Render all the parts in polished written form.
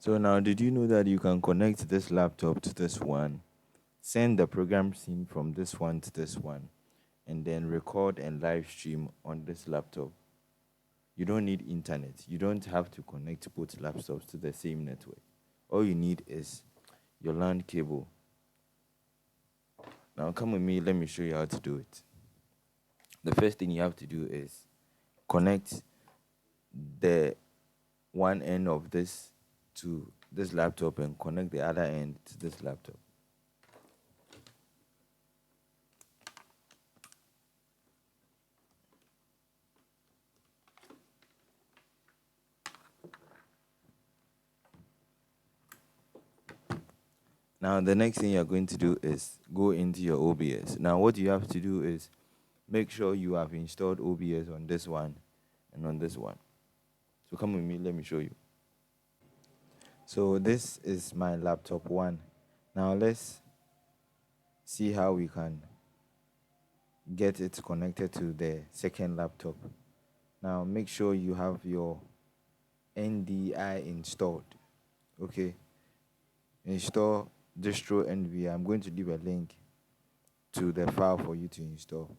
So now, did you know that you can connect this laptop to this one, send the program scene from this one to this one, and then record and live stream on this laptop? You don't need internet. You don't have to connect both laptops to the same network. All you need is your LAN cable. Now come with me, let me show you how to do it. The first thing you have to do is connect the one end of this to this laptop and connect the other end to this laptop. Now the next thing you're going to do is go into your OBS. Now what you have to do is make sure you have installed OBS on this one and on this one. So come with me, let me show you. So this is my laptop one. Now let's see how we can get it connected to the second laptop. Now make sure you have your NDI installed. Okay. Install distro NV. I'm going to leave a link to the file for you to install.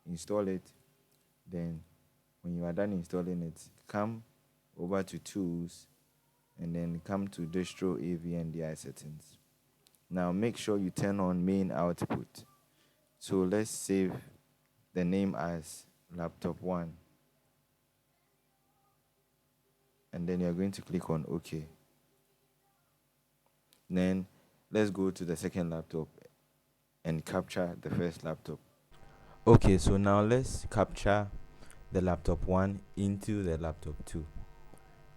Install it. Then when you are done installing it, come over to tools and then come to distro AV NDI settings. Now make sure you turn on main output. So let's save the name as laptop 1. And then you're going to click on OK. Then let's go to the second laptop and capture the first laptop. Okay, so now let's capture the laptop 1 into the laptop 2.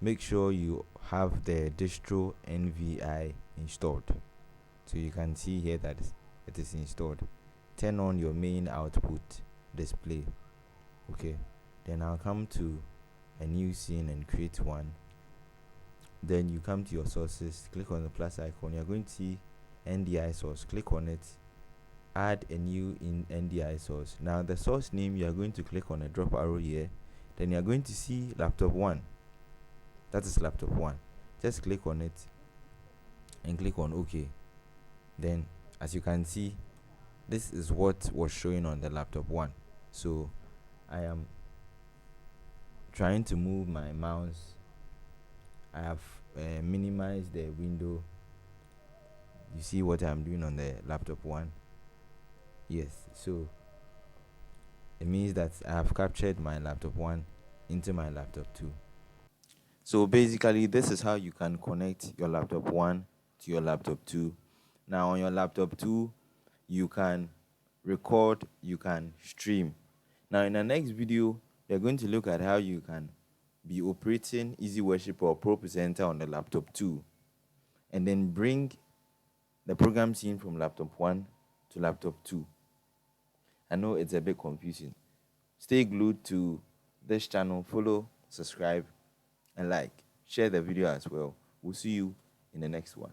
Make sure you have the distro NVI installed. So you can see here that it is installed. Turn on your main output display. Okay, then I'll come to a new scene and create one. Then you come to your sources, click on the plus icon. You're going to see NDI source. Click on it, add a new NDI source. Now the source name, you are going to click on a drop arrow here. Then you're going to see laptop 1. That is laptop 1. Just click on it and click on OK. Then as you can see, this is what was showing on the laptop 1. So I am trying to move my mouse. I have minimized the window. You see what I'm doing on the laptop 1? Yes, so it means that I have captured my laptop 1 into my laptop 2. So basically, this is how you can connect your laptop 1 to your laptop 2. Now on your laptop 2, you can record, you can stream. Now in the next video, we're going to look at how you can be operating Easy Worship or Pro Presenter on the laptop 2, and then bring the program scene from laptop 1 to laptop 2. I know it's a bit confusing. Stay glued to this channel, follow, subscribe, and like. Share the video as well. We'll see you in the next one.